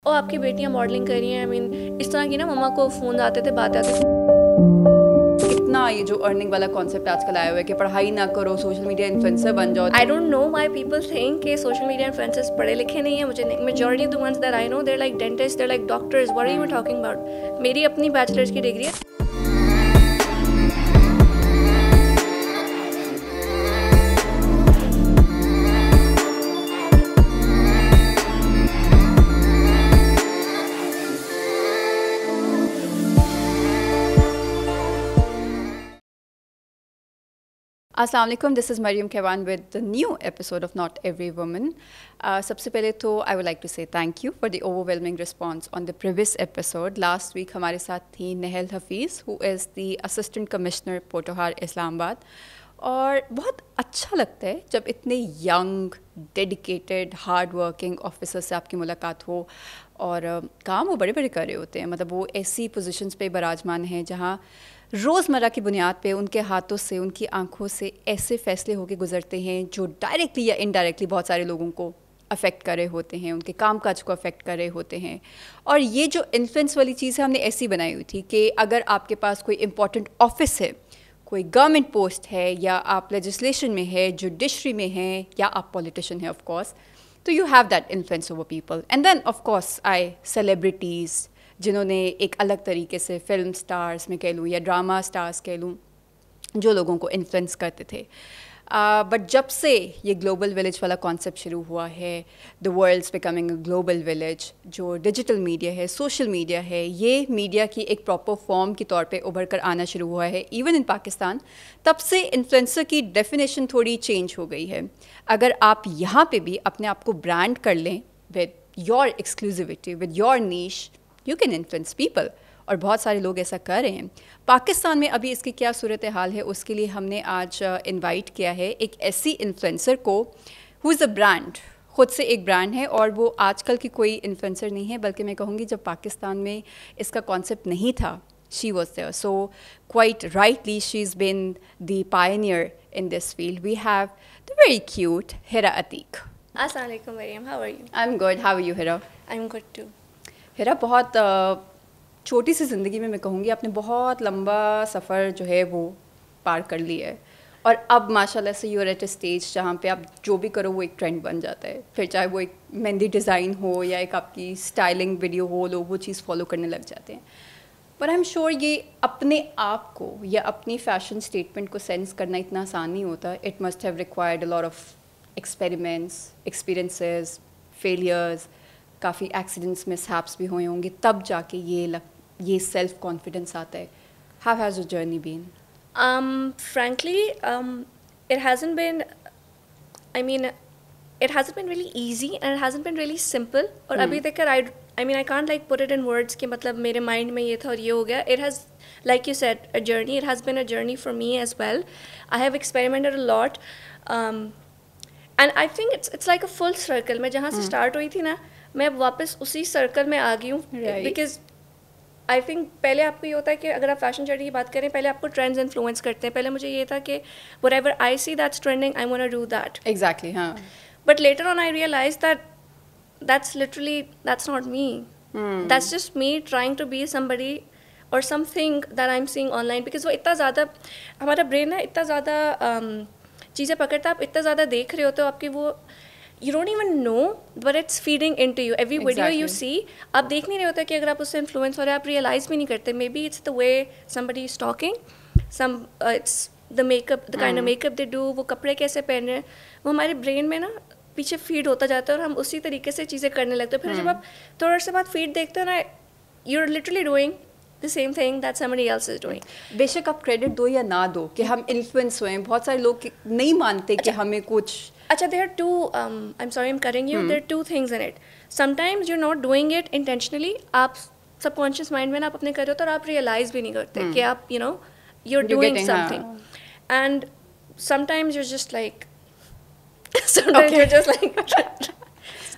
और आपकी बेटियां मॉडलिंग कर रही हैं, आई मीन इस तरह की ना मम्मा को फ़ोन आते थे, बातें आती थी। इतना ये जो अर्निंग वाला कॉन्सेप्ट आजकल आया हुआ है कि पढ़ाई ना करो, सोशल मीडिया इन्फ्लुएंसर बन जाओ। I don't know why people think कि सोशल मीडिया इन्फ्लुएंसर्स पढ़े लिखे नहीं है। मुझे नहीं, majority of the ones that I know they're like dentist, they're like doctors, what are you talking about. मेरी अपनी बैचलर्स की डिग्री है। अस्सलाम वालेकुम, this is Maryam Kaiwan with the new episode of not every woman. सबसे पहले तो I would like to say thank you for the overwhelming response on the previous episode. Last week हमारे साथ थी Nahal Hafeez, who is the assistant commissioner Potohar Islamabad. और बहुत अच्छा लगता है जब इतने young, dedicated, hard working officer से आपकी मुलाकात हो और काम वो बड़े बड़े कर रहे होते हैं। मतलब वो ऐसी पोजीशंस पे बराजमान हैं जहाँ रोज़मर्रा की बुनियाद पे उनके हाथों से, उनकी आंखों से ऐसे फैसले होके गुजरते हैं जो डायरेक्टली या इनडायरेक्टली बहुत सारे लोगों को अफेक्ट कर रहे होते हैं, उनके कामकाज को अफेक्ट कर रहे होते हैं। और ये जो इन्फ्लुएंस वाली चीज़ है हमने ऐसी बनाई हुई थी कि अगर आपके पास कोई इंपॉर्टेंट ऑफिस है, कोई गवर्नमेंट पोस्ट है, या आप लेजिस्लेशन में है, जुडिशरी में हैं, या आप पॉलिटिशियन हैं ऑफ कोर्स, तो you have that influence over people. And then of course I celebrities, जिन्होंने एक अलग तरीके से फिल्म स्टार्स में कह लूँ या ड्रामा स्टार्स कह लूँ, जो लोगों को इन्फ्लुएंस करते थे। बट जब से ये ग्लोबल विलेज वाला कॉन्सेप्ट शुरू हुआ है, the world's becoming a global village, जो डिजिटल मीडिया है, सोशल मीडिया है, ये मीडिया की एक प्रॉपर फॉर्म के तौर पे उभर कर आना शुरू हुआ है इवन इन पाकिस्तान, तब से इन्फ्लुएंसर की डेफिनेशन थोड़ी चेंज हो गई है। अगर आप यहाँ पे भी अपने आप को ब्रांड कर लें with your exclusivity, with your niche, you can influence people. और बहुत सारे लोग ऐसा कर रहे हैं। पाकिस्तान में अभी इसकी क्या सूरत हाल है, उसके लिए हमने आज इनवाइट किया है एक ऐसी इन्फ्लुएंसर को हु इज़ अ ब्रांड, ख़ुद से एक ब्रांड है। और वो आजकल की कोई इन्फ्लुएंसर नहीं है, बल्कि मैं कहूँगी जब पाकिस्तान में इसका कॉन्सेप्ट नहीं था, she was there. So quite rightly she is been the pioneer in this field. We have the very cute Hira Ateeq. अस्सलाम वालेकुम Maryam, how are you? I am good, how are you Hira? I am good too. Hira, बहुत छोटी सी ज़िंदगी में मैं कहूँगी आपने बहुत लंबा सफ़र जो है वो पार कर लिया है। और अब माशाल्लाह से you are at a stage जहाँ पे आप जो भी करो वो एक ट्रेंड बन जाता है। फिर चाहे वो एक मेहंदी डिज़ाइन हो या एक आपकी स्टाइलिंग वीडियो हो, लोग वो चीज़ फॉलो करने लग जाते हैं। पर आई एम श्योर ये अपने आप को या अपनी फ़ैशन स्टेटमेंट को सेंस करना इतना आसान नहीं होता। It must have required a lot of experiments, experiences, failures, काफ़ी एक्सीडेंट्स, मिसहैप्स भी हुए होंगे, तब जाके ये सेल्फ कॉन्फिडेंस आता है। How has your journey been? Frankly, it hasn't been, I mean, it hasn't been really easy and it hasn't been really simple. और अभी तक I mean, I can't like put it in words कि मतलब मेरे mind में ये था और ये हो गया. It has, like you said, a journey. It has been a journey for me as well. I have experimented a lot. And I think it's like a full circle. मैं जहाँ से start हुई थी ना, मैं अब वापस उसी सर्कल में आ गई हूँ. Because आई थिंक पहले आपको ये होता है कि अगर आप फैशन जर्नी की बात करें, पहले आपको ट्रेंड्स इन्फ्लुएंस करते हैं। पहले मुझे ये था कि whatever I see that's trending, I want to do that. Exactly, हाँ। But later on I realise that that's literally that's not me, that's just me trying to be somebody or something that I am seeing online. Because वो इतना ज़्यादा, हमारा brain है इतना ज़्यादा चीज़ें पकड़ता है, आप इतना ज़्यादा देख रहे होते हो, आपकी वो you don't even know but it's feeding into you. Every video you see, आप देख नहीं रहे होते कि अगर आप उससे इन्फ्लुएंस हो रहे हैं, आप रियलाइज़ भी नहीं करते। May be it's the way somebody is talking, it's the makeup, the kind of makeup they do, वो कपड़े कैसे पहन रहे हैं, वो हमारे ब्रेन में ना पीछे फीड होता जाता है और हम उसी तरीके से चीज़ें करने लगते हैं। फिर जब आप थोड़ा सा बाद फीड देखते हो ना, you're literally doing the same thing that somebody else is doing. बेशक आप क्रेडिट दो या ना दो कि हम इन्फ्लुएंस हुए हैं, बहुत सारे लोग नहीं मानते कि हमें कुछ। अच्छा, there are two, I'm sorry I'm cutting you, there are two things in it. Sometimes you're not doing it intentionally. आप subconscious mind में ना आप अपने कर रहे हो तो आप realize भी नहीं करते कि आप, you know, you're doing something. And sometimes you're just like, sometimes you're just like,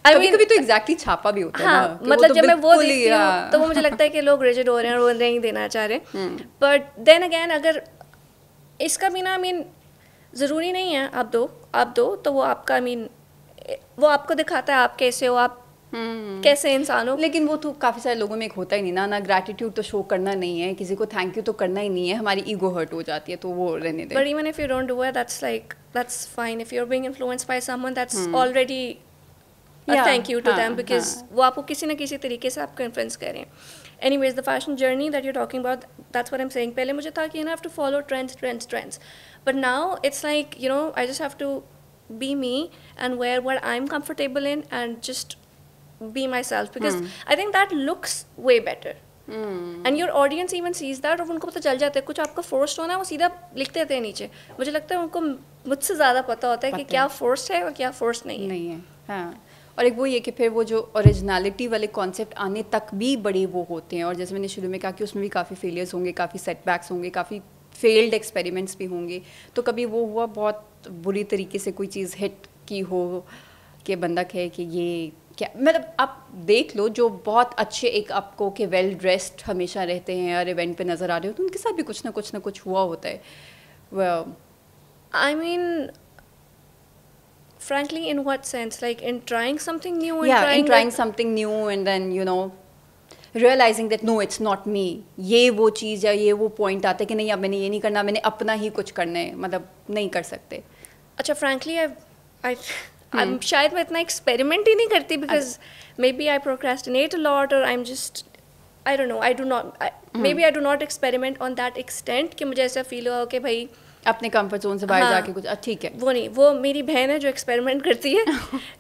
कभी तो एग्जैक्टली छापा भी होता है। हाँ, मतलब जब मैं वो देखती हूँ तो वो मुझे लगता है कि लोग रिजिड हो रहे हैं और वो नहीं देना चाह रहे। बट देन अगैन अगर इसका भी ना, आई मीन ज़रूरी नहीं है आप दो तो वो आपका, आई मीन वो आपको दिखाता है आप कैसे हो, आप कैसे इंसानों। लेकिन वो तो काफ़ी सारे लोगों में एक होता ही नहीं ना ग्रैटिट्यूड तो शो करना नहीं है, किसी को थैंक यू तो करना ही नहीं है, हमारी ईगो हर्ट हो जाती है, तो वो रहने दे. But even if you don't do it, that's fine. If you're being influenced by someone, that's already a Yeah, thank you to them, हाँ, because हाँ. वो आपको किसी ना किसी तरीके से आपको इन्फ्लुएंस कर रहे हैं. Anyways, the fashion journey that you're talking about, that's what I'm saying. पहले मुझे था कि I have to follow trends. But now it's like, I just have to be me and wear what I'm comfortable in and just be myself, because I think that looks way better. And your audience even sees that, और उनको पता चल जाता है कुछ आपका forced होना है, वो सीधा लिख देते हैं नीचे. मुझे लगता है उनको मुझसे ज़्यादा पता होता है कि क्या फोर्स्ड है और क्या फोर्स्ड नहीं है. हाँ. और एक वो ये कि फिर वो जो ओरिजिनलिटी वाले कॉन्सेप्ट आने तक भी बड़े वो होते हैं, और जैसे मैंने शुरू में कहा कि उसमें भी काफ़ी फेलियर्स होंगे, काफ़ी सेटबैक्स होंगे, काफ़ी फेल्ड एक्सपेरिमेंट्स भी होंगे. तो कभी वो हुआ बहुत बुरी तरीके से कोई चीज़ हिट की हो कि बंदा कहे कि ये क्या, मतलब आप देख लो जो बहुत अच्छे एक आपको कि वेल ड्रेस्ड हमेशा रहते हैं और इवेंट पे नज़र आ रहे हो, तो उनके साथ भी कुछ ना कुछ हुआ होता है. I mean, frankly, in what sense? Like in trying something new? In trying something new and then, realizing that no, it's not me. ये वो चीज़ या ये वो पॉइंट आता है कि नहीं अब मैंने ये नहीं करना, मैंने अपना ही कुछ करना है, मतलब नहीं कर सकते. अच्छा, frankly, I'm शायद मैं इतना एक्सपेरिमेंट ही नहीं करती, because maybe I procrastinate a lot, or I'm just, I don't know, maybe I do not experiment on that extent कि मुझे ऐसा फील हुआ कि भाई अपने कंफर्ट जोन से बाहर जाके कुछ ठीक है. वो नहीं, वो मेरी बहन है जो एक्सपेरिमेंट करती है.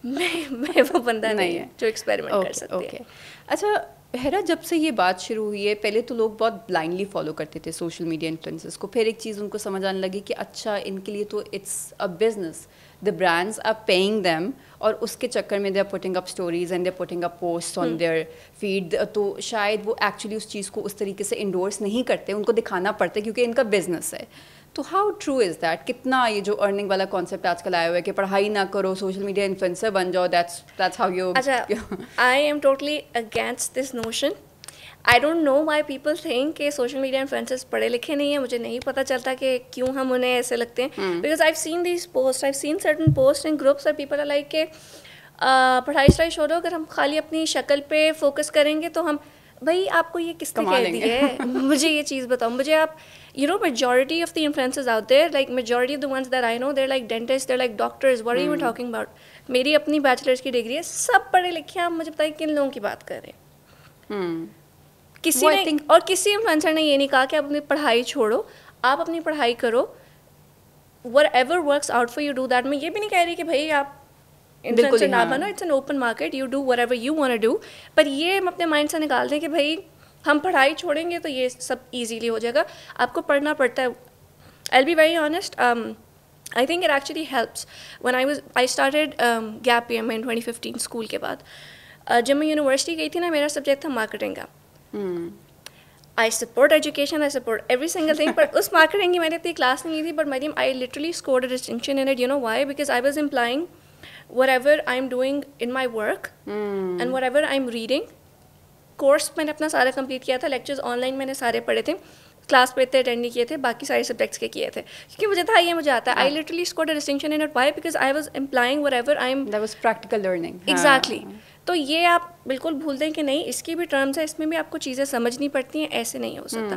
मैं वो बंदा नहीं है जो एक्सपेरिमेंट कर सकती है. अच्छा हेरा, जब से ये बात शुरू हुई है, पहले तो लोग बहुत ब्लाइंडली फॉलो करते थे सोशल मीडिया इन्फ्लुएंसर्स को, फिर एक चीज़ उनको समझ आने लगी कि अच्छा इनके लिए तो it's a business, the brands are paying them, और उसके चक्कर में they are putting up stories and they are putting up post on their feed. तो शायद वो एक्चुअली उस चीज़ को उस तरीके से इंडोर्स नहीं करते, उनको दिखाना पड़ता है क्योंकि इनका बिजनेस है. तो हाउ ट्रू इज़ दैट? कितना ये जो अर्निंग वाला कॉन्सेप्ट आजकल आया हुआ है कि पढ़ाई ना करो, सोशल मीडिया इन्फ्लुएंसर बन जाओ, दैट्स हाउ यू. अच्छा, I am totally against this notion. I don't know why people think कि सोशल मीडिया इन्फ्लुएंसर्स पढ़े लिखे नहीं हैं. मुझे नहीं पता चलता कि क्यों हम उन्हें ऐसे लगते हैं, because I have seen these post, I have seen certain post in groups और पीपल आर लाइक के पढ़ाई छोड़ो, अगर हम खाली अपनी शक्ल पे फोकस करेंगे तो हम, भाई आपको ये किसने कह दी है? मुझे ये चीज़ बताओ. मुझे आप, majority of the influencers out there, like majority of the ones that I know, they're like dentists, they're like doctors. What are you talking about? मेरी अपनी बैचलर्स की डिग्री है, सब पढ़े लिखे हैं. आप मुझे बताइए किन लोगों की बात कर रहे हैं? किसी ने और किसी इन्फ्लुएंसर ने ये नहीं कहा कि आप अपनी पढ़ाई छोड़ो, आप अपनी पढ़ाई करो. Whatever works out for you, do that. मैं ये भी नहीं कह रही कि भाई आप इन्फ्लुएंसर ना बनो. It's an open market, you do whatever you want to do. पर ये हम अपने माइंड से निकाल दें कि भाई हम पढ़ाई छोड़ेंगे तो ये सब इजीली हो जाएगा. आपको पढ़ना पड़ता है. I'll be very honest, I think it actually helps. When I started gap year में in 2015 स्कूल के बाद, जब मैं यूनिवर्सिटी गई थी ना, मेरा सब्जेक्ट था मार्केटिंग का. I support education, I support every single thing, but उस मार्केटिंग की मैंने इतनी क्लास नहीं ली थी. But Mariam, I literally scored a distinction in it. You know why? Because I was implying whatever I'm doing in my work and whatever I'm reading. Course मैंने अपना सारा complete किया था, लेक्चर्स ऑनलाइन मैंने सारे पढ़े थे, क्लास पे इतने अटेंड नहीं किए थे, बाकी सारे सब्जेक्ट्स के किए थे क्योंकि मुझे था ये मुझे आता है. I literally scored a distinction in it. Why? Because I was implying whatever I am, that was practical learning. Exactly. तो ये आप बिल्कुल भूल दें कि नहीं, इसकी भी टर्म्स है, इसमें भी आपको चीज़ें समझनी पड़ती हैं, ऐसे नहीं हो सकता.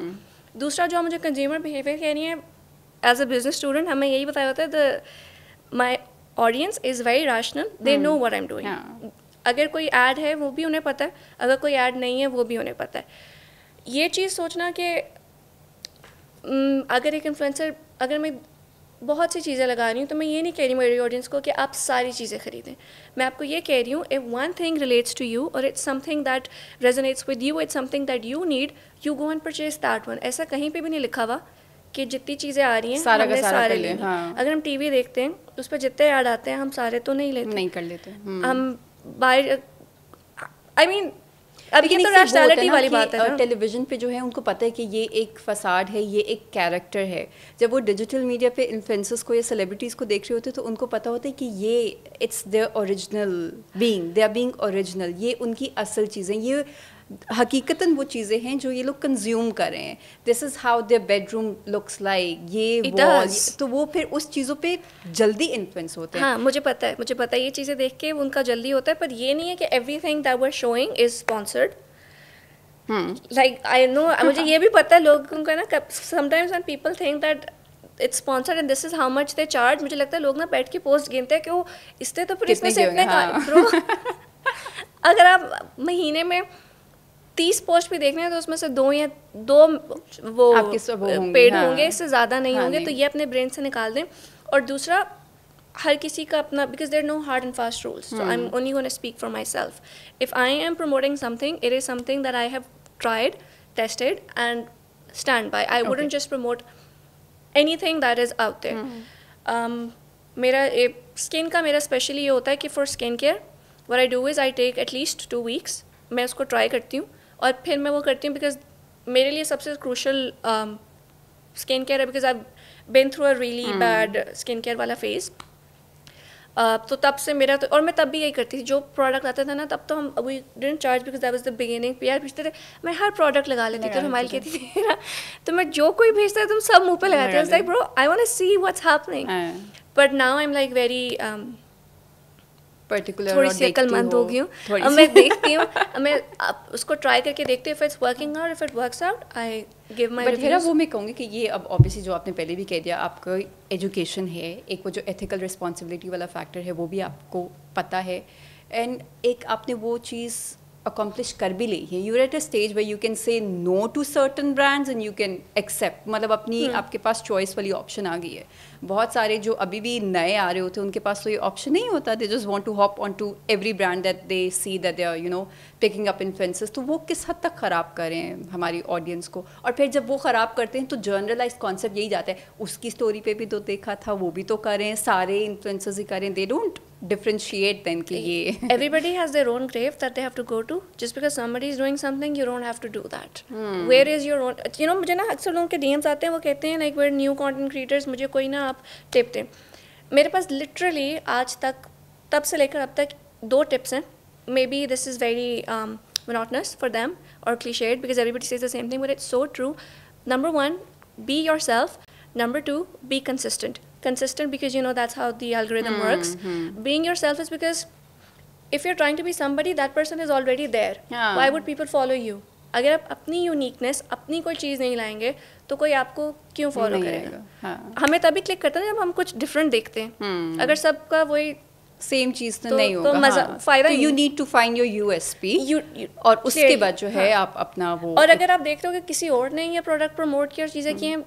दूसरा जो मुझे कंज्यूमर बिहेवियर कह रही है, एज अ बिजनेस स्टूडेंट हमें यही बताया होता है, my audience is very rational, they know what I am doing. अगर कोई ऐड है वो भी उन्हें पता है, अगर कोई ऐड नहीं है वो भी उन्हें पता है. ये चीज़ सोचना कि अगर एक इन्फ्लुएंसर, अगर मैं बहुत सी चीज़ें लगा रही हूँ तो मैं ये नहीं कह रही मेरी ऑडियंस को कि आप सारी चीज़ें ख़रीदें. मैं आपको ये कह रही हूँ, if one thing relates to you और it's something that resonates with you, it's something that you need, you go and purchase that one. ऐसा कहीं पे भी नहीं लिखा हुआ कि जितनी चीज़ें आ रही हैं हमने सारे लें. अगर हम टीवी देखते हैं तो उस पर जितने ऐड आते हैं हम सारे तो नहीं लेते, नहीं कर लेते. हम बाहर, आई मीन अब ये तो रैशनैलिटी वाली बात है ना. टेलीविजन पे जो है उनको पता है कि ये एक फसाड है, ये एक कैरेक्टर है. जब वो डिजिटल मीडिया पे इन्फ्लुएंसर्स को या सेलिब्रिटीज़ को देख रहे होते हैं तो उनको पता होता है कि ये it's their original being, they are being original, ये उनकी असल चीज़ें. ये हकीकतन वो चीज़ें हैं जो ये लोग कंज्यूम कर रहे हैं. This is how their bedroom looks like, ये It वॉल, does. तो वो फिर उस चीज़ों पे जल्दी इन्फ्लुएंस होते हैं. हाँ, मुझे पता है ये चीज़ें देख के उनका जल्दी होता है, पर ये नहीं है कि everything that we are showing is sponsored. Like I know, मुझे ये भी पता है लोगों का ना, sometimes when people think that it's sponsored and this is how much they charge, मुझे लगता है लोग ना बैठ के पोस्ट गिनते हैं कि वो इससे तो फिर इसमें से इतने ब्रो. अगर आप महीने में 30 पोस्ट भी देखने हैं तो उसमें से दो वो पेड होंगे, इससे ज़्यादा नहीं होंगे. तो ये अपने ब्रेन से निकाल दें. और दूसरा, हर किसी का अपना, because there no hard and fast rules, so I am only gonna speak for myself. If I am promoting something, it is something that I have tried, tested and stand by. I wouldn't just promote anything that is out there. मेरा skin का मेरा specially ये होता है कि for skin care what I do is I take at least 2 weeks, मैं उसको try करती हूँ और फिर मैं वो करती हूँ, बिकॉज मेरे लिए सबसे क्रूशल स्किन केयर है, because I been through a really bad skin care वाला फेज. तो तब से मेरा तो, और मैं तब भी यही करती थी, जो प्रोडक्ट आता था ना तब तो हम we didn't charge because that was the beginning. यार भेजते थे, मैं हर प्रोडक्ट लगा लेती थी. तो हमारी कहती थी ना, तो मैं जो कोई भेजता है तुम सब मुंह पे लगाते हो. Like bro, I want to see what's happening. But now I am like very particular, थोड़ी सी अक्लमंद हो गई हूँ. अब मैं देखती हूँ, मैं उसको ट्राई करके देखती हूँ. If it's working out, if it works out, I give my reviews. But वो मैं कहूँगी कि ये अब ऑब्वियसली जो आपने पहले भी कह दिया, आपका एजुकेशन है, एक वो जो एथिकल रिस्पॉन्सिबिलिटी वाला फैक्टर है वो भी आपको पता है, एंड एक आपने वो चीज़ अकम्प्लिश कर भी ली है. You're at a stage where you can say no to certain brands and you can accept, मतलब अपनी आपके पास चॉइस वाली ऑप्शन आ गई है. बहुत सारे जो अभी भी नए आ रहे होते हैं उनके पास तो ये ऑप्शन नहीं होता. They just want to hop on to every brand that they see that they are you know picking up influencers. तो वो किस हद तक ख़राब करें हमारी ऑडियंस को. और फिर जब वो ख़राब करते हैं तो जनरलाइज कॉन्सेप्ट यही जाता है, उसकी स्टोरी पे भी तो देखा था, वो भी तो करें, सारे इन्फ्लुएंसर्स ही करें. दे डोंट differentiate then कि ये everybody has their own grave that they have to go to. Just because somebody is doing something, you don't have to do that. Where is your own, you know, मुझे ना अक्सर लोगों के DMs आते हैं, वो कहते हैं like we're new content creators, मुझे कोई ना आप टिप दें. मेरे पास literally आज तक, तब से लेकर अब तक 2 टिप्स हैं. Maybe this is very monotonous for them or cliched because everybody says the same thing, but it's so true. Number 1, be yourself. Number 2, be consistent because you know that's how the algorithm works. Being yourself is because if you're trying to be somebody, that person is already there. Why would people follow you? अगर आप अपनी uniqueness, अपनी कोई चीज़ नहीं लाएंगे तो कोई आपको क्यों फॉलो करेगा. हमें तभी क्लिक करता है जब हम कुछ डिफरेंट देखते हैं. अगर सबका वही सेम चीज़ तो नहीं होगा. तो मजा फायदा you need to find your USP, और उसके बाद जो है आप अपना वो. और अगर आप देखते हो कि किसी और ने ये प्रोडक्ट प्रमोट किया और चीज़ें की हैं,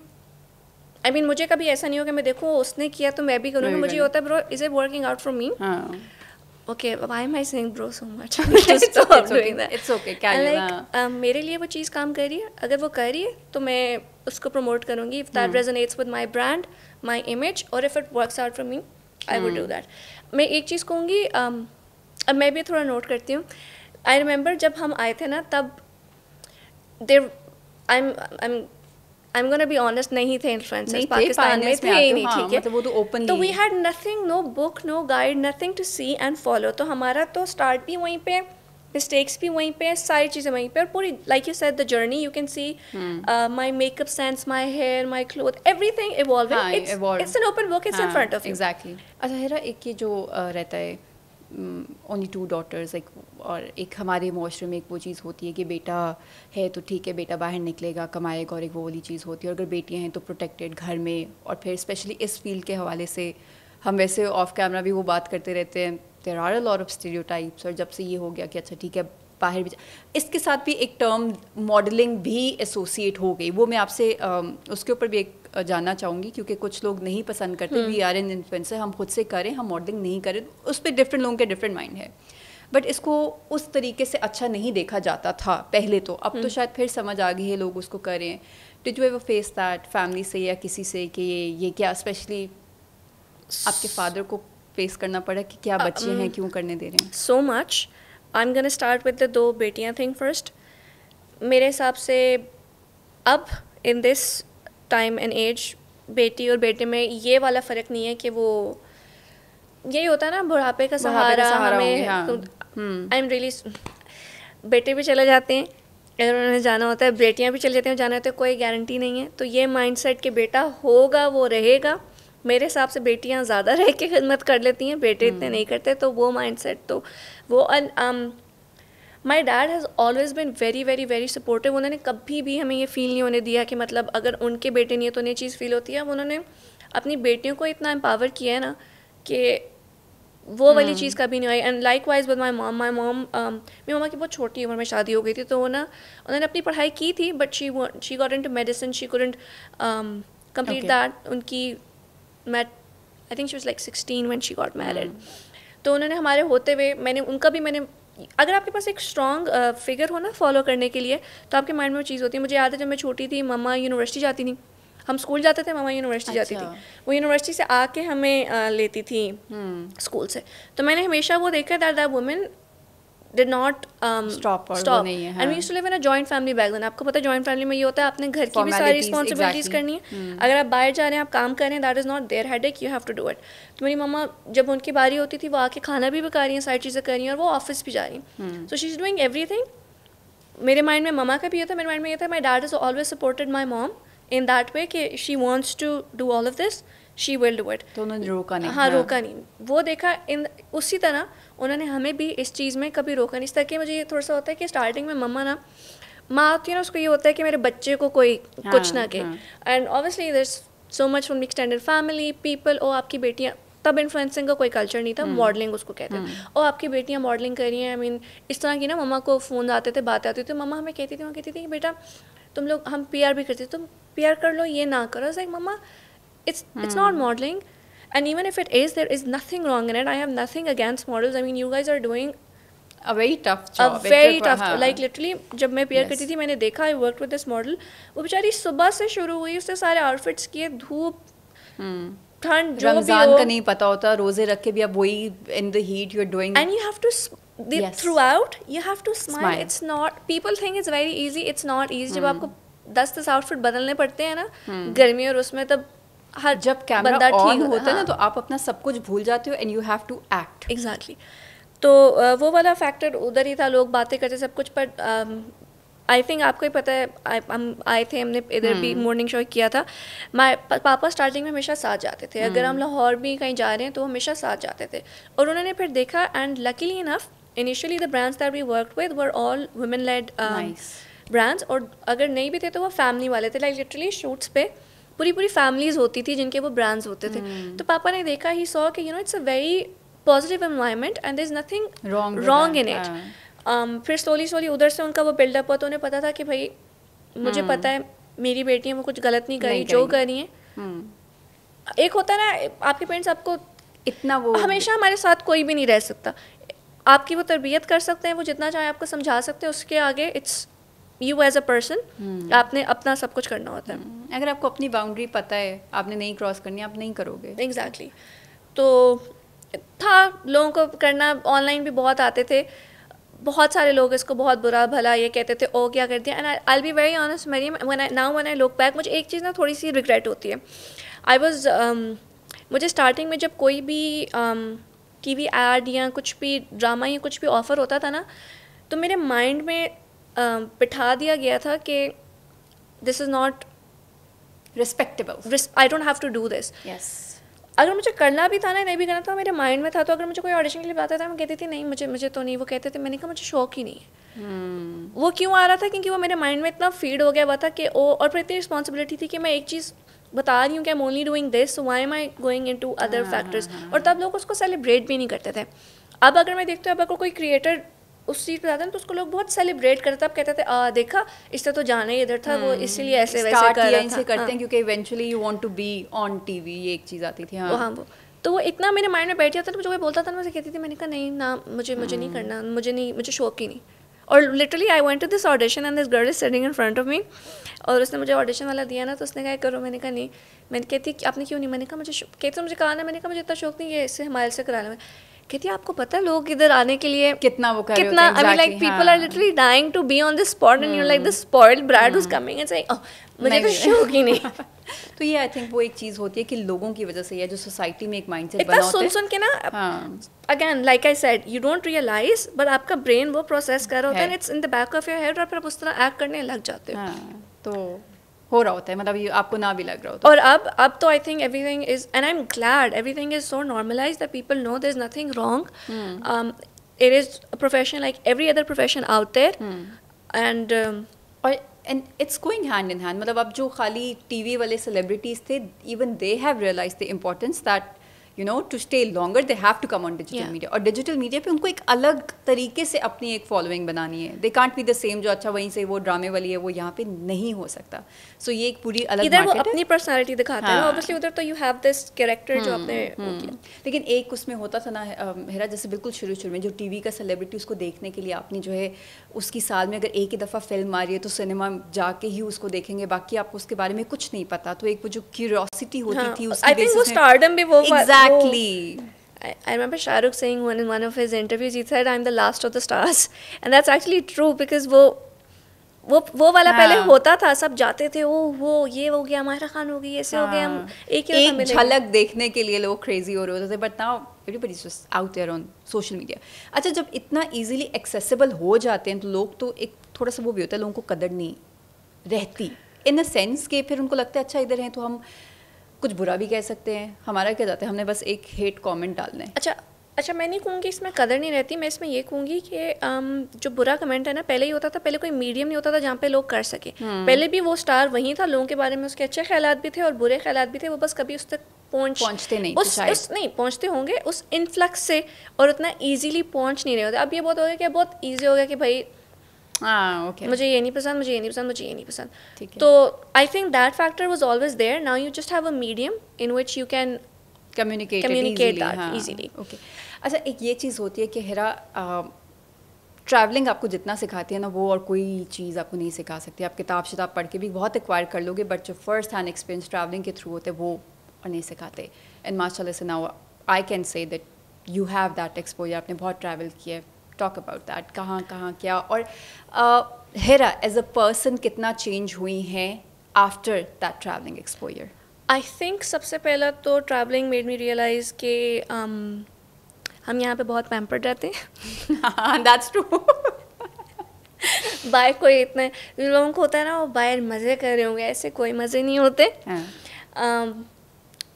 आई मीन मुझे कभी ऐसा नहीं हो कि मैं देखूँ उसने किया तो मैं भी करूँगी. मुझे होता है bro, is it working out for me? Okay, why am I saying bro so much? It's okay. Like मेरे लिए वो चीज़ काम कर रही है, अगर वो कर रही है तो मैं उसको प्रमोट करूँगी. If that resonates with my brand, my image, और if it works out for me, I would do that. मैं एक चीज़ कहूँगी, अब मैं भी थोड़ा नोट करती हूँ. आई रिमेंबर जब हम आए थे ना, तब देर I'm gonna be honest, नहीं थे इन्फ्लुएंसर्स पाकिस्तान में, थे ही नहीं. ठीक है, मतलब वो तो ओपन. तो we had nothing, no book, no guide, nothing to see and follow. तो हमारा तो स्टार्ट भी वहीं पे, मिस्टेक्स भी वहीं पे, सारी चीज़ें वहीं पे, और पूरी like you said the journey you can see my makeup sense, my hair, my clothes, everything evolving. It's an open book, it's in front of you. Exactly. अच्छा हेरा, एक ये जो रहता है ओनली 2 daughters, एक, और एक हमारे माशरे में एक वो चीज़ होती है कि बेटा है तो ठीक है, बेटा बाहर निकलेगा कमाएगा, और एक वो वाली चीज़ होती है. और अगर बेटियां हैं तो प्रोटेक्टेड घर में. और फिर स्पेशली इस फील्ड के हवाले से हम वैसे ऑफ कैमरा भी वो बात करते रहते हैं, there are a lot of stereotypes. और जब से ये हो गया कि अच्छा ठीक है बाहर भी, इसके साथ भी एक टर्म मॉडलिंग भी एसोसिएट हो गई. वो मैं आपसे उसके ऊपर भी एक जानना चाहूँगी, क्योंकि कुछ लोग नहीं पसंद करते वी आर एन इन्फ्लुएंसर, हम खुद से करें, हम मॉडलिंग नहीं करें. उस पर डिफरेंट लोगों के डिफरेंट माइंड है. बट इसको उस तरीके से अच्छा नहीं देखा जाता था पहले तो. अब तो शायद फिर समझ आ गई है, लोग उसको करें. Did you ever face that family से या किसी से कि ये क्या, स्पेशली आपके फादर को फेस करना पड़ा कि क्या बच्चे हैं, क्यों करने दे रहे हैं? So much. I am gonna start with the 2 बेटियां थिंग फर्स्ट. मेरे हिसाब से अब in this time and age, बेटी और बेटे में ये वाला फ़र्क नहीं है कि वो, यही होता है ना बुढ़ापे का सहारा हमें. आई एम रियली, बेटे भी चले जाते हैं अगर उन्हें जाना होता है, बेटियां भी चले जाती हैं जाना होता है, कोई गारंटी नहीं है। तो ये माइंडसेट कि बेटा होगा वो रहेगा, मेरे हिसाब से बेटियां ज़्यादा रह के खिदमत कर लेती हैं, बेटे इतने नहीं करते। तो वो माइंडसेट तो वो my dad has always been very very very supportive. उन्होंने कभी भी हमें ये फील नहीं होने दिया कि मतलब अगर उनके बेटे नहीं है तो उन्हें चीज़ फील होती है। अब उन्होंने अपनी बेटियों को इतना एम्पावर किया है ना कि वो वाली चीज़ कभी नहीं आई। And likewise with my mom मेरी मम्मा की बहुत छोटी उम्र में शादी हो गई थी, तो वो ना उन्होंने अपनी पढ़ाई की थी but she got into medicine, she couldn't complete that. उनकी मैं I think she was like 16 when she got married. तो उन्होंने हमारे होते हुए मैंने अगर आपके पास एक स्ट्रॉन्ग फिगर हो ना फॉलो करने के लिए, तो आपके माइंड में वो चीज़ होती है। मुझे याद है जब मैं छोटी थी, मम्मा यूनिवर्सिटी जाती थी, हम स्कूल जाते थे, मम्मा यूनिवर्सिटी जाती थी, वो यूनिवर्सिटी से आके हमें लेती थी स्कूल से। तो मैंने हमेशा वो देखा that women did not stop and we used to live in a joint family back then। आपको पता है जॉइंट फैमिली में ये होता है, आपने घर की भी सारी रिस्पॉन्सिबिलिटीज़ करनी है। अगर आप बाहर जा रहे हैं, आप काम कर रहे हैं, that is not their headache, you have to do it. तो मेरी मम्मा जब उनकी बारी होती थी, वो आके खाना भी पका रही हैं, सारी चीज़ें कर रही हैं, और वो ऑफिस भी जा रही हैं। So she is doing everything. मेरे माइंड में मम्मा का भी ये था, मेरे माइंड में ये था, my dad is always supported my mom in that way कि she wants to do all of this, she will do it. तो उन्होंने रोका नहीं। हाँ, रोका नहीं। वो देखा इन उसी तरह उन्होंने हमें भी इस चीज़ में कभी रोका नहीं। इस तरह कि मुझे ये थोड़ा सा होता है कि स्टार्टिंग में मम्मा ना, माँ होती है ना, उसको ये होता है कि मेरे बच्चे को कोई कुछ ना कहे। And obviously there is so much from extended family people, ओ आपकी बेटियाँ, तब इन्फ्लुएंसिंग का कोई कल्चर नहीं था, मॉडलिंग उसको कहते हैं, ओ आपकी बेटियाँ मॉडलिंग कर रही हैं। आई मीन इस तरह की ना मम्मा को फ़ोन आते थे, बातें आती थी, मम्मा हमें कहती थी कि बेटा तुम लोग, हम PR भी करते थे, तुम PR कर लो, ये ना करो। Like mama it's not modeling, and even if it is, there is nothing wrong in it. I have nothing against models. I mean, you guys are doing a very tough job, a very tough like literally जब मैं PR करती थी, मैंने देखा, I worked with this model, वो बेचारी सुबह से शुरू हुई, उसने सारे आउटफिट्स किए, धूप ठंड जो भी हो, रमजान का नहीं पता होता, रोजे रख के भी अब वही in the heat you're doing, and you have to throughout you have to smile. It's not, people think it's very easy, it's not easy। जब आपको 10 आउटफिट बदलने पड़ते हैं ना गर्मी और उसमें, तब हर जब कैमरा ऑन होता है ना, तो आप अपना सब कुछ भूल जाते हो and you have to act. Exactly. तो वो वाला फैक्टर उधर ही था, लोग बातें करते सब कुछ, पर आई थिंक आपको ही पता है, आए थे, हमने इधर भी मॉर्निंग शो किया था। पापा स्टार्टिंग में हमेशा साथ जाते थे, अगर हम लाहौर भी कहीं जा रहे हैं तो हमेशा साथ जाते थे। और उन्होंने फिर देखा, and luckily enough initially the brands that we worked with were all women led brands, और अगर नहीं भी थे तो वो फैमिली वाले थे। लाइक लिटरली शूट्स पे पूरी फैमिलीज होती थी जिनके वो ब्रांड्स होते थे। तो पापा ने देखा, ही सॉ कि it's a very positive environment and there is nothing wrong in it. फिर स्लोली उधर से उनका वो बिल्डअप हुआ, तो उन्हें पता था कि भाई मुझे पता है मेरी बेटियां वो कुछ गलत नहीं कर रही, जो कर रही हैं। एक होता है ना, आपके पेरेंट्स आपको इतना, वो हमेशा हमारे साथ कोई भी नहीं रह सकता, आपकी वो तरबियत कर सकते हैं, वो जितना चाहे आपको समझा सकते हैं, उसके आगे it's you as a person, आपने अपना सब कुछ करना होता है। अगर आपको अपनी बाउंड्री पता है, आपने नहीं क्रॉस करनी, आप नहीं करोगे। एग्जैक्टली। तो था, लोगों को करना, ऑनलाइन भी बहुत आते थे, बहुत सारे लोग इसको बहुत बुरा भला ये कहते थे, ओ क्या कर दिया। And I will be very honest Mariam, when I look back, मुझे एक चीज़ ना थोड़ी सी रिग्रेट होती है। मुझे स्टार्टिंग में जब कोई भी TV एड या कुछ भी ड्रामा या कुछ भी ऑफ़र होता था ना, तो मेरे माइंड में बिठा दिया गया था कि this is not respectable, I don't have to do this. अगर मुझे करना भी था ना, नहीं भी करना था, मेरे माइंड में था। तो अगर मुझे कोई ऑडिशन के लिए बताता था, मैं कहती थी नहीं, मुझे तो नहीं। वो कहते थे, मैंने कहा मुझे शौक ही नहीं है। वो क्यों आ रहा था? क्योंकि वो मेरे माइंड में इतना फीड हो गया हुआ था कि और फिर इतनी रिस्पॉन्सिबिलिटी थी कि मैं एक चीज़ बता रही हूँ कि आई am only doing this, so why am I going into other factors. और तब लोग उसको सेलिब्रेट भी नहीं करते थे। अब अगर मैं देखती हूँ, अब अगर कोई क्रिएटर उस चीज़ पे जाता है तो उसको लोग बहुत सेलिब्रेट करते हैं। अब कहते थे देखा, इससे तो जाना ही इधर था, वो इसीलिए ऐसे वैसे कर रहा था। करते हैं क्योंकि eventually you want to be on TV, ये एक चीज़ आती थी। हाँ, वो तो वो इतना मेरे माइंड में बैठ जाता था। मुझे कोई बोलता था, मैं कहती थी, मैंने कहा नहीं ना, मुझे नहीं करना, मुझे शौक ही नहीं। और literally I went to this audition and this girl is sitting in front of me, और उसने मुझे ऑडिशन वाला दिया ना, तो उसने कहा करो। मैंने कहा नहीं। मैंने कहती आपने क्यों नहीं? मैंने कहा मुझे कहा ना, मैंने कहा मुझे इतना शौक नहीं है, इससे हिमालय से करा लें। कहती आपको पता है लोग इधर आने के लिए कितना I mean like people are literally dying to be on this spot and you like the spoiled bride who's coming and saying मुझे तो शौक ही नहीं। तो ये आई थिंक वो एक चीज़ होती है कि लोगों की वजह से, या जो सोसाइटी में एक माइंडसेट इतना बना होता है, सुन के ना, हाँ, again like I said, you don't realise, but आपका ब्रेन वो प्रोसेस कर रहा होता है, it's in the back of your head, और फिर आप उस तरह एक्ट करने लग जाते हो. हाँ, तो हो रहा होता है, मतलब ये आपको ना भी लग रहा होता है. और अब तो I think everything is, and I am glad everything is so normalised that people know there is nothing wrong. It is a profession like every other profession out there. And and it's going hand in hand. मतलब अब जो खाली TV वाले celebrities थे, even they have realized the importance that you know to stay longer they have to come on digital media. और digital media पे उनको एक अलग तरीके से अपनी एक फॉलोइंग बनानी है. They can't be the same जो अच्छा वहीं से वो ड्रामे वाली है वो यहाँ पे नहीं हो सकता. So ये एक पूरी अलग इधर वो मार्केट है. अपनी पर्सनालिटी दिखाते हैं ऑब्वियसली, उधर तो यू हैव दिस कैरेक्टर जो आपने वो किया. लेकिन एक उसमें होता था ना हेरा, जैसे बिल्कुल शुरू में जो टीवी का सेलिब्रिटी, उसको देखने के लिए आपने जो है उसकी साल में अगर एक ही दफ़ा फिल्म आ रही है तो सिनेमा जाके ही उसको देखेंगे, बाकी आपको उसके बारे में कुछ नहीं पता. तो एक वो जो क्यूरियोसिटी होती थी उसकी आई थिंक वो स्टारडम भी वो Exactly. I remember Shah Rukh saying in one of his interviews, he said, I'm the last of the stars. And that's actually true, because वो वाला पहले होता था, सब जाते थे, वो ये हो गया, माहिरा खान हो गई, ऐसे हो गया, हम एक झलक देखने के लिए लोग क्रेजी हो रहे होते थे. But now everybody is just out there on social media. अच्छा, जब इतना इजीली एक्सेसिबल हो जाते हैं तो लोग तो एक थोड़ा सा वो भी होता है, लोगों को कदर नहीं रहती इन अ सेंस के फिर उनको लगता है अच्छा इधर हैं तो हम कुछ बुरा भी कह सकते हैं. हमारा क्या जाता है, हमने बस एक हेट कमेंट डालना है. अच्छा मैं नहीं कहूँगी इसमें कदर नहीं रहती, मैं इसमें ये कहूँगी कि जो बुरा कमेंट है ना, पहले ही होता था, पहले कोई मीडियम नहीं होता था जहाँ पे लोग कर सके. पहले भी वो स्टार वहीं था, लोगों के बारे में उसके अच्छे ख्यालात भी थे और बुरे ख्यालात भी थे, वो बस कभी उस तक पहुँचते नहीं नहीं पहुँचते होंगे उस इन्फ्लक्स से, और उतना ईजीली पहुँच नहीं रहे होते. अब ये बहुत हो गया कि बहुत ईजी हो गया कि भाई मुझे ये नहीं पसंद, मुझे ये नहीं पसंद, मुझे ये नहीं पसंद. तो I think that factor was always there. Now you just have a medium in which you can communicate that easily. Okay. अच्छा, एक ये चीज़ होती है कि हेरा, ट्रैवलिंग आपको जितना सिखाती है ना, वो और कोई चीज़ आपको नहीं सिखा सकती. आप किताब शिताब पढ़ के भी बहुत एक्वायर कर लोगे, बट जो फर्स्ट हैंड एक्सपीरियंस ट्रैवलिंग के थ्रू होते हैं वो नहीं सिखाते. एंड माशाल्लाह से now I can say that you have that exposure. आपने बहुत ट्रैवल किया है. टॉक अबाउट दैट, कहाँ क्या, और हेरा एज अ पर्सन कितना चेंज हुई हैं after that travelling exposure? I think सबसे पहला तो ट्रैवलिंग मेड मी रियलाइज़ कि हम यहाँ पे बहुत पैम्पर्ड रहते हैं. That's true. बाहर कोई इतने लोगों को होता है ना, वो बाहर मज़े कर रहे होंगे, ऐसे कोई मज़े नहीं होते.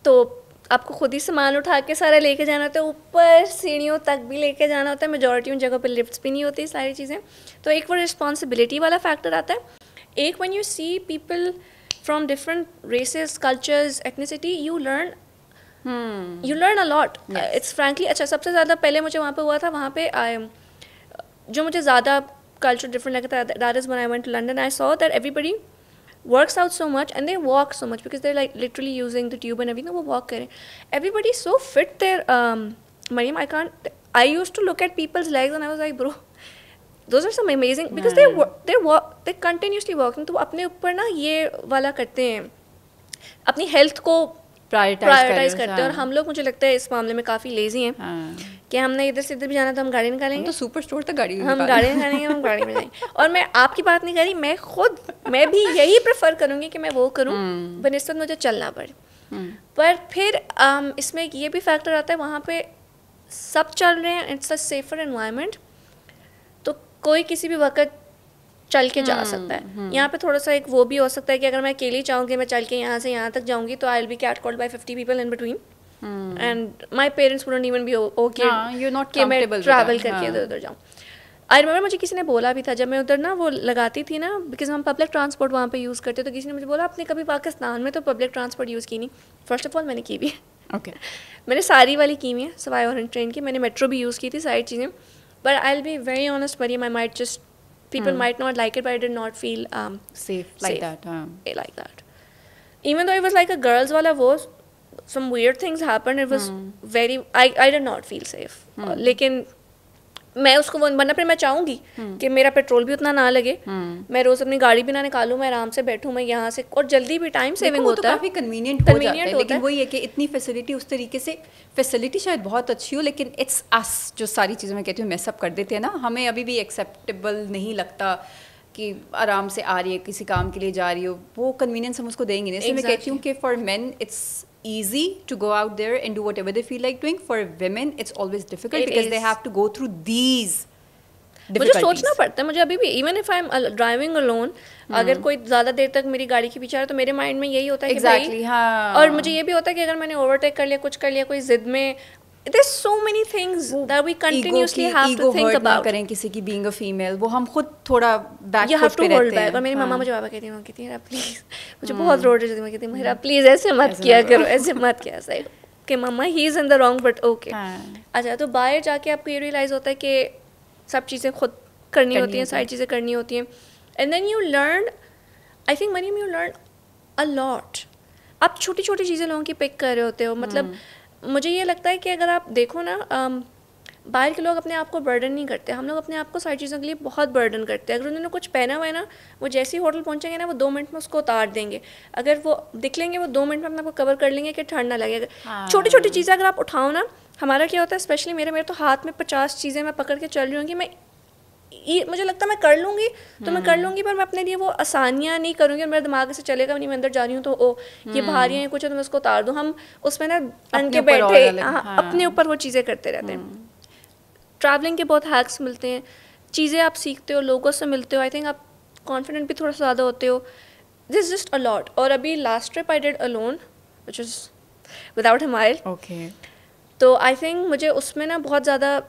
तो आपको खुद ही सामान उठा के सारा लेके जाना होता है, ऊपर सीढ़ियों तक भी लेके जाना होता है. मेजॉरिटी उन जगहों पे लिफ्ट्स भी नहीं होती, सारी चीज़ें. तो एक वो रिस्पॉन्सिबिलिटी वाला फैक्टर आता है. एक when you see people from different races, cultures, ethnicity, you learn a lot. It's frankly अच्छा, सबसे ज़्यादा पहले मुझे वहाँ पे हुआ था, वहाँ पे जो मुझे ज़्यादा कल्चर डिफरेंट लगा था, that is when I went to London. I saw that everybody works out so much and they walk so much because they're like literally using the tube and everything. वो walk करें. Everybody's so fit there. Mariam, I used to look at people's legs and I was like, bro, those are some amazing, because they're continuously walking. तो अपने ऊपर ना ये वाला करते हैं, अपनी हेल्थ को प्रायोरिटाइज करते हैं. और हम लोग, मुझे लगता है इस मामले में काफ़ी लेजी हैं कि हमने इधर से इधर भी जाना, तो हम गाड़ी निकालेंगे, तो सुपर स्टोर तक गाड़ी हम गाड़ी निकालेंगे, हम गाड़ी में जाएंगे. और मैं आपकी बात नहीं कर रही, मैं भी यही प्रेफर करूँगी कि मैं वो करूँ बनस्बत मुझे चलना पड़े. पर फिर इसमें ये भी फैक्टर आता है, वहाँ पे सब चल रहे हैं, इट्स अ सेफर एनवायरनमेंट, तो कोई किसी भी वक्त चल के जा सकता है. यहाँ पे थोड़ा सा एक वो भी हो सकता है कि अगर मैं अकेली चाहूँगी, मैं चल के यहाँ से यहाँ तक जाऊँगी, तो I will be catcalled by 50 people in between, and my parents wouldn't even be okay कि मैं ट्रैवल करके इधर उधर जाऊँ. आई रिमेंबर मुझे किसी ने बोला भी था, जब मैं उधर ना वो लगाती थी ना, बिकॉज हम पब्लिक ट्रांसपोर्ट वहाँ पे यूज़ करते, तो किसी ने मुझे बोला आपने कभी पाकिस्तान में तो पब्लिक ट्रांसपोर्ट यूज़ की नहीं. फर्स्ट ऑफ ऑल मैंने की भी है. ओके. मैंने सारी वाली की हुई है सवाई ऑरेंज ट्रेन की. मैंने मेट्रो भी यूज़ की थी, सारी चीज़ें. But I will be very honest Mariam, I might just people might not like it, but I did not feel safe like that. Even though it was like a girls wala wo, some weird things happened. It was very, I did not feel safe. लेकिन मैं उसको वरना फिर मैं चाहूँगी कि मेरा petrol भी उतना ना लगे, मैं रोज़ अपनी गाड़ी भी ना निकालूँ, मैं आराम से बैठूँ, मैं यहाँ से, और जल्दी भी टाइम सेविंग होता है, काफ़ी कन्वीनियंट हो जाता है. लेकिन वही है कि इतनी फैसिलिटी, उस तरीके से फैसिलिटी शायद बहुत अच्छी हो, लेकिन इट्स अस जो सारी चीज़ें मैं कहती हूँ मैसअप कर देते हैं ना, हमें अभी भी एक्सेप्टेबल नहीं लगता कि आराम से आ रही है, किसी काम के लिए जा रही हो, वो कन्वीनियंस हम उसको देंगे नहीं. इसलिए मैं कहती हूँ कि for main it's easy to go out there and do whatever they feel like doing. For women it's always difficult because they have to go through these मुझे सोचना पड़ता है. मुझे अभी भी even if I am driving alone, अगर कोई ज़्यादा देर तक मेरी गाड़ी के पीछे आ रहा है तो मेरे माइंड में यही होता है कि भाई, हाँ. और मुझे ये भी होता है कि अगर मैंने ओवरटेक कर लिया, कुछ कर लिया, कोई जिद में, there's so many things that we continuously have to think about. करें किसी की being a female, वो हम खुद थोड़ा back you have to hold back. और मेरी मम्मा मुझे बाबा कहती है मेरा प्लीज, मुझे बहुत रोड रही थी, कहती मेरा प्लीज ऐसे मत किया करो, ऐसे मत किया. सही कि मम्मा ही is in the wrong but okay. अच्छा, तो बाहर जाके आपको ये रियलाइज होता है कि सब चीज़ें खुद करनी होती हैं, सारी चीज़ें करनी होती हैं. And then you learn, I think Mariam, you learn a lot. आप छोटी छोटी चीज़ें लोगों की पिक कर रहे होते हो. मतलब मुझे ये लगता है कि अगर आप देखो ना, बाहर के लोग अपने आप को बर्डन नहीं करते, हम लोग अपने आप को सारी चीज़ों के लिए बहुत बर्डन करते हैं. अगर उन्होंने कुछ पहना हुआ है ना, वो जैसे ही होटल पहुंचेंगे ना, वो 2 मिनट में उसको उतार देंगे. अगर वो दिख लेंगे, वो 2 मिनट में अपने को कवर कर लेंगे कि ठंड ना लगे. छोटी छोटी चीज़ें अगर आप उठाओ ना, हमारा क्या होता है, स्पेशली मेरे तो हाथ में 50 चीज़ें मैं पकड़ के चल रही हूँ कि मुझे लगता है मैं कर लूँगी तो मैं कर लूँगी, पर मैं अपने लिए वो आसानियाँ नहीं करूँगी. और मेरे दिमाग से चलेगा नहीं, मैं अंदर जा रही हूँ तो ये भारी है कुछ है तो मैं उसको उतार दूँ. हम उसमें ना बन के बैठे अपने ऊपर वो चीज़ें करते रहते हैं. ट्रैवलिंग के बहुत हैक्स मिलते हैं, चीज़ें आप सीखते हो, लोगों से मिलते हो. आई थिंक आप कॉन्फिडेंट भी थोड़ा सा ज़्यादा होते हो. This just a lot. और अभी last trip I did alone which is without Himayal. Okay. तो आई थिंक मुझे उसमें ना बहुत ज़्यादा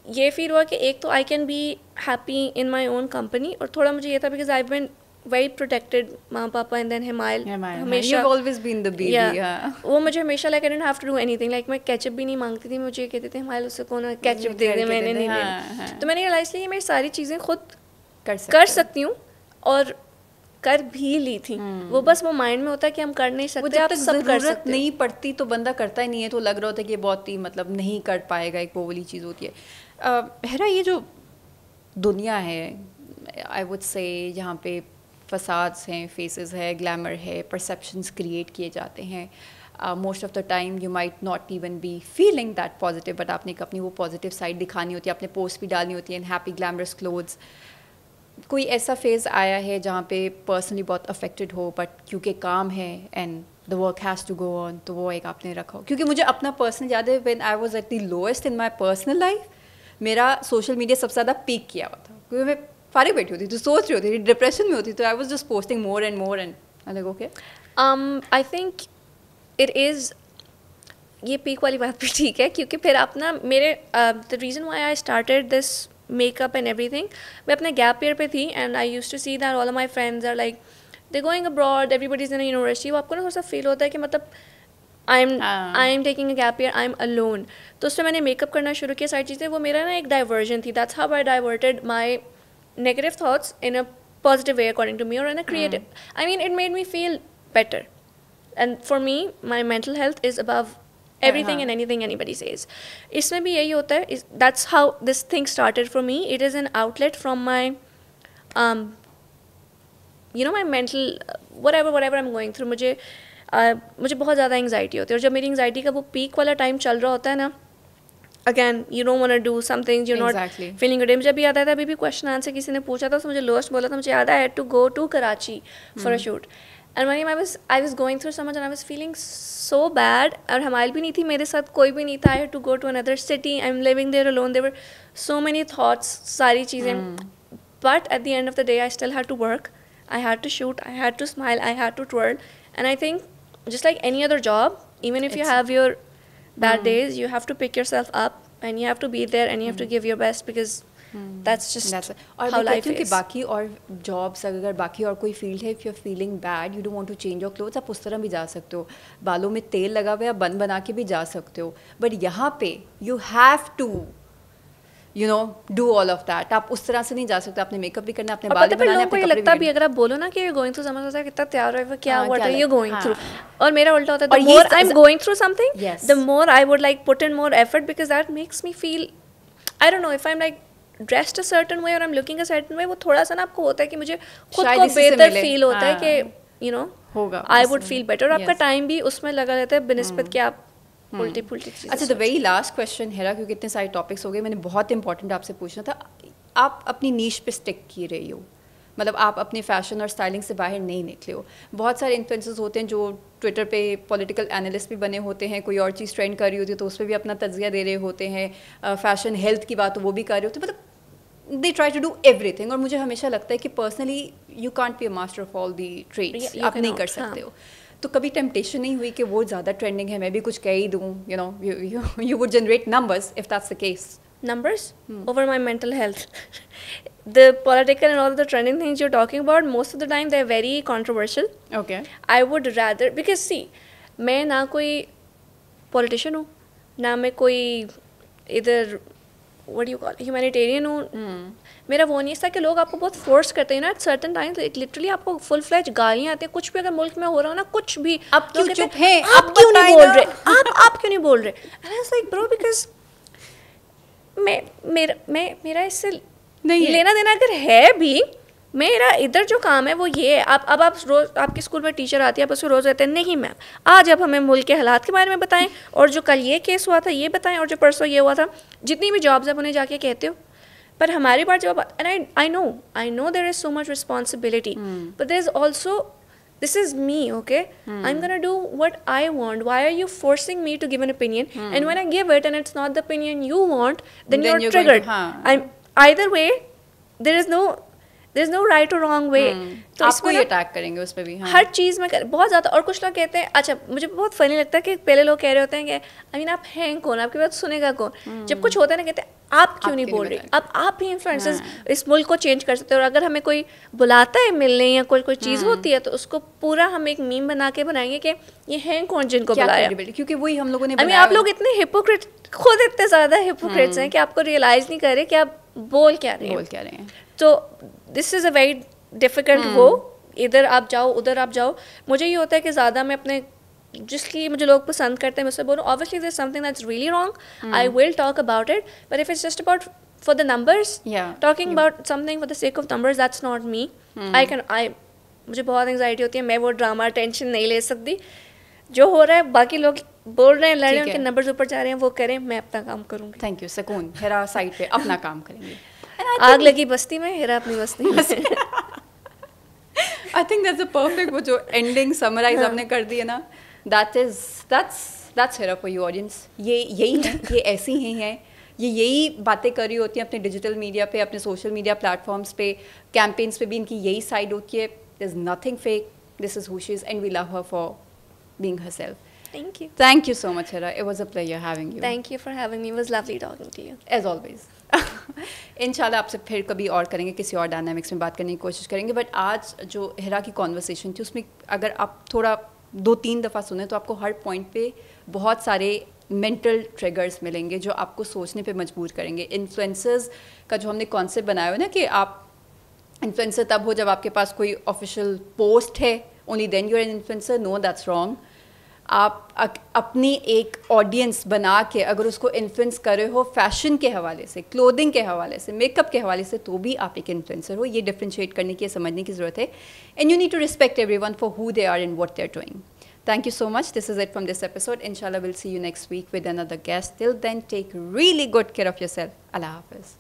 ये फील हुआ कि एक तो I can be happy in my own company, और थोड़ा मुझे ये था because I been very protected, माँ पापा एंड देन हिमायल हमेशा. वो मुझे हमेशा like I don't have to do anything. Like मैं केचप भी नहीं मांगती थी, मुझे कहते थे हिमायल उससे कौन केचप दे दे, मैंने नहीं लेना. तो मैंने रियलाइज किया मैं सारी चीज़ें खुद कर सकती हूँ और कर भी ली थी. वो बस वो माइंड में होता है कि हम कर नहीं सकते, आप सब कर सकते. नहीं पड़ती तो बंदा करता ही नहीं है, तो लग रहा होता है कि ये बहुत ही मतलब नहीं कर पाएगा, एक वो वाली चीज़ होती है. हेरा, ये जो दुनिया है, आई वुड से यहाँ पे फसाड्स हैं, फेसेस है, ग्लैमर है, परसेप्शंस क्रिएट किए जाते हैं. Most of the time you might not even be feeling that positive, but आपने अपनी वो पॉजिटिव साइड दिखानी होती है, अपने पोस्ट भी डालनी होती है, हैप्पी ग्लैमरस क्लोथ्स. कोई ऐसा फेज़ आया है जहाँ पे पर्सनली बहुत अफेक्टेड हो, बट क्योंकि काम है and the work has to go on, तो वो एक आपने रखा हो? क्योंकि मुझे अपना पर्सनल याद है, when I was at the lowest in my personal life, मेरा सोशल मीडिया सबसे ज़्यादा पीक किया हुआ था, क्योंकि मैं फारिग बैठी होती तो सोच रही होती थी, डिप्रेशन में होती, तो I was just posting more and more and like okay. I think it is, ये पीक वाली बात भी ठीक है, क्योंकि फिर आप ना मेरे the reason why I started this makeup and everything, मैं अपने गैप ईयर पे थी and I used to see that all of my friends are like they going abroad, everybody is in university. वो आपको ना थोड़ा सा फील होता है कि मतलब I am taking a gap year, I am alone. तो उससे मैंने मेकअप करना शुरू किया, सारी चीज़ें. वो मेरा ना एक डाइवर्जन थी. That's how I diverted my negative thoughts in a positive way according to me, और in a creative. I mean it made me feel better. And for me my mental health is above everything and anything anybody says. इसमें भी यही होता है. That's how this thing started for me. It is an outlet from my my mental whatever I'm going through. मुझे बहुत ज़्यादा anxiety होती है, और जब मेरी एंगजाइटी का वो पीक वाला टाइम चल रहा होता है ना, again you don't want to do something, you not feeling good. मुझे अभी याद आया था, अभी भी क्वेश्चन आंसर किसी ने पूछा था, उसमें मुझे लोएस्ट बोला था. मुझे याद I had to go to Karachi for a shoot. And when I was going through so much and I was feeling so bad, और हमाल भी नहीं थी मेरे साथ, कोई भी नहीं था. I had to go to another city. I'm living there alone. There were so many thoughts, सारी चीज़ें. But at the end of the day, I still had to work. I had to shoot. I had to smile. I had to twirl. And I think just like any other job, even if you have your bad days, you have to pick yourself up and you have to be there and you have to give your best, because that's just how life is. कि बाकी और jobs, अगर बाकी और कोई field है, if you are feeling bad, you don't want to change your clothes, आप उस तरह भी जा सकते हो, बालों में तेल लगा हुआ, बन बना के भी जा सकते हो. बट यहाँ पे you have to do all of that. आप उस तरह से नहीं जा सकते, आपने मेकअप भी करना, अपने बाल बनाने, अपने कपड़े लगता भी. अगर आप बोलो ना कि यू गोइंग थ्रू, समझ आता है कितना तैयार है, क्या what are you going through. और मेरा उल्टा होता है, the more I am going through something, the more I would like put in more effort, because that makes me feel, I don't know, if I am like dressed a certain way और I am looking a certain way, वो थोड़ा सा ना आपको होता है कि मुझे खुद को बेहतर फील होता है कि होगा, आई वुड फील बेटर. और आपका टाइम भी उसमें लगा रहता है बनिस्बत कि आप उल्टी पुल्टी चीज़ें. अच्छा, the very last question Hera, क्योंकि इतने सारे टॉपिक्स हो गए, मैंने बहुत इंपॉर्टेंट आपसे पूछना था. आप अपनी नीश पे स्टिक की रही हो, मतलब आप अपने फैशन और स्टाइलिंग से बाहर नहीं निकले हो. बहुत सारे इन्फ्लुएंसर्स होते हैं जो ट्विटर पे पॉलिटिकल एनालिस्ट भी बने होते हैं, कोई और चीज़ ट्रेंड कर रही होती है तो उस पर भी अपना तज्जिया दे रहे होते हैं, फैशन हेल्थ की बात तो वो भी कर रहे होते हैं, मतलब they try to do everything. और मुझे हमेशा लगता है कि personally you can't be a master of all the trades, आप नहीं कर सकते हो. तो कभी टेम्पटेशन नहीं हुई कि वो ज़्यादा ट्रेंडिंग है, मैं भी कुछ कह ही दूँ, you know, you would generate numbers if that's the case. Numbers over my mental health. The political and all the trending things you're talking about, most of the time they're very controversial. Okay. I would rather, because see, मैं ना कोई politician हूँ, ना मैं कोई इधर what do you call humanitarian हूँ. मेरा वो नहीं है कि लोग आपको बहुत फोर्स करते हैं ना at certain times, लिटरली आपको फुल फ्लैज गालियाँ आती हैं, कुछ भी अगर मुल्क में हो रहा हो ना, कुछ भी आप क्यों चुप हैं, आप क्यों नहीं बोल रहे, आप क्यों नहीं बोल रहे. And I was like bro, because मेरा इससे नहीं लेना देना अगर है भी, मेरा इधर जो काम है वो ये है. आप रोज़ आपके स्कूल में टीचर आती है, आप उसको रोज़ कहते हैं नहीं मैम आज आप हमें मुल्क के हालात के बारे में बताएं, और जो कल ये केस हुआ था ये बताएं, और जो परसों ये हुआ था. जितनी भी जॉब्स आप उन्हें जाके कहते हो, पर हमारी बात जब and I know there is so much responsibility, but there is also this is me, okay? I'm gonna do what I want. Why are you forcing me to give an opinion? And when I give it and it's not the opinion you want, then you're triggered. I'm either way, there is no right or wrong way. तो आपको ये attack करेंगे उस पे भी. हर चीज़ में बहुत ज़्यादा. और कुछ लोग कहते हैं, अच्छा मुझे बहुत फनी लगता है कि पहले लोग कह रहे होते हैं कि आई मीन आप हैं कौन, आपकी बात सुनेगा कौन. जब कुछ होता है ना कहते हैं आप क्यों नहीं बोल रहे. अब आप ही इन्फ्लुएंसर्स इस मुल्क को चेंज कर सकते हो. और अगर हमें कोई बुलाता है मिलने या कोई चीज़ होती है तो उसको पूरा हम एक मीम बना के बनाएंगे कि ये हैं कौन जिनको बुलाया, क्योंकि वही हम लोगों ने आई मीन आप लोग इतने हिपोक्रेट, खुद इतने ज़्यादा हिपोक्रेट्स हैं कि आपको रियलाइज़ नहीं कर रहे कि आप बोल क्या रहे हैं. तो this is a very difficult वो, इधर आप जाओ उधर आप जाओ. मुझे ये होता है कि ज़्यादा मैं अपने जिसकी मुझे लोग पसंद करते हैं मैं उससे बोलूँ obviously there something that's really wrong, I will talk about it, but if it's just about for the numbers, talking about something for the sake of numbers, that's not me. मुझे बहुत एंग्जाइटी होती है, मैं वो drama tension नहीं ले सकती. जो हो रहा है बाकी लोग बोल रहे हैं, लड़ रहे हैं, उनके नंबर्स ऊपर जा रहे हैं, वो करें, मैं अपना काम करूँगी. थैंक यू सकून. हेरा साइड पे अपना काम करेंगे. आग लगी बस्ती में, हेरा अपनी बस्ती में. I think that's a perfect, वो जो एंडिंग समराइज आपने कर दी है ना, that's Hera for you audience. ये यही है, ये ऐसी ही हैं, ये यही बातें कर रही होती हैं अपने डिजिटल मीडिया पे, अपने सोशल मीडिया प्लेटफॉर्म्स पे, कैंपेन्स पे भी इनकी यही साइड होती है. There is nothing fake, this is who she is and we love her for being herself. Thank you so much, Hera. It was a pleasure having you. Thank you for having me. It was lovely talking to you. As always. इंशाल्लाह आपसे फिर कभी और करेंगे, किसी और dynamics में बात करने की कोशिश करेंगे. बट आज जो हेरा की कॉन्वर्सेशन थी उसमें अगर आप थोड़ा 2-3 दफ़ा सुने तो आपको हर पॉइंट पे बहुत सारे मेंटल ट्रिगर्स मिलेंगे जो आपको सोचने पे मजबूर करेंगे. इन्फ्लुएंसर्स का जो हमने कॉन्सेप्ट बनाया है ना कि आप इन्फ्लुएंसर तब हो जब आपके पास कोई ऑफिशियल पोस्ट है, only then you are an influencer. No, that's wrong. आप अपनी एक ऑडियंस बना के अगर उसको इन्फ्लुएंस कर रहे हो फैशन के हवाले से, क्लोथिंग के हवाले से, मेकअप के हवाले से, तो भी आप एक इन्फ्लुएंसर हो. ये डिफ्रेंशिएट करने की, समझने की ज़रूरत है. And you need to respect everyone for who they are and what they are doing. Thank you so much. This is it from this episode. Inshallah, we'll see you next week with another guest. Till then, take really good care of yourself. Allah Hafiz.